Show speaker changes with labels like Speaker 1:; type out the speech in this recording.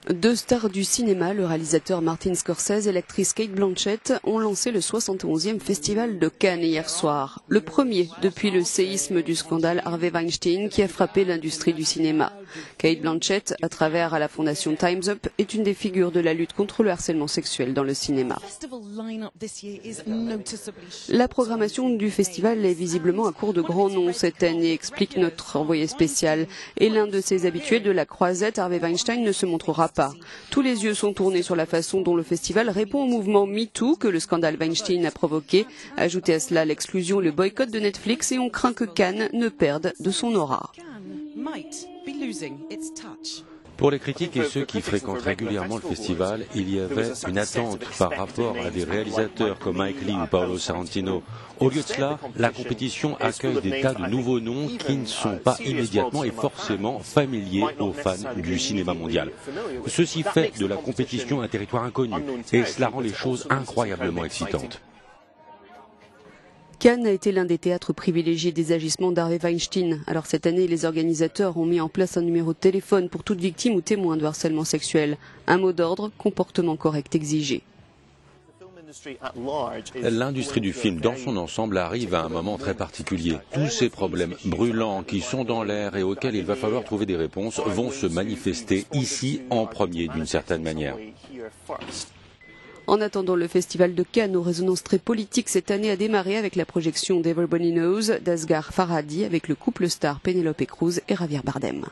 Speaker 1: Deux stars du cinéma, le réalisateur Martin Scorsese et l'actrice Cate Blanchett, ont lancé le 71e Festival de Cannes hier soir. Le premier depuis le séisme du scandale Harvey Weinstein qui a frappé l'industrie du cinéma. Cate Blanchett, à travers la fondation Time's Up, est une des figures de la lutte contre le harcèlement sexuel dans le cinéma. La programmation du festival est visiblement à court de grands noms cette année, explique notre envoyé spécial. Et l'un de ses habitués de la croisette, Harvey Weinstein, ne se montrera pas. Tous les yeux sont tournés sur la façon dont le festival répond au mouvement MeToo que le scandale Weinstein a provoqué. Ajoutez à cela l'exclusion et le boycott de Netflix et on craint que Cannes ne perde de son aura.
Speaker 2: Pour les critiques et ceux qui fréquentent régulièrement le festival, il y avait une attente par rapport à des réalisateurs comme Mike Leigh ou Paolo Sorrentino. Au lieu de cela, la compétition accueille des tas de nouveaux noms qui ne sont pas immédiatement et forcément familiers aux fans du cinéma mondial. Ceci fait de la compétition un territoire inconnu et cela rend les choses incroyablement excitantes.
Speaker 1: Cannes a été l'un des théâtres privilégiés des agissements d'Harvey Weinstein. Alors cette année, les organisateurs ont mis en place un numéro de téléphone pour toute victime ou témoin de harcèlement sexuel. Un mot d'ordre, comportement correct exigé.
Speaker 2: L'industrie du film dans son ensemble arrive à un moment très particulier. Tous ces problèmes brûlants qui sont dans l'air et auxquels il va falloir trouver des réponses vont se manifester ici en premier d'une certaine manière.
Speaker 1: En attendant, le festival de Cannes aux résonances très politiques cette année a démarré avec la projection d'Everybody Knows d'Asghar Farhadi avec le couple star Penélope Cruz et Javier Bardem.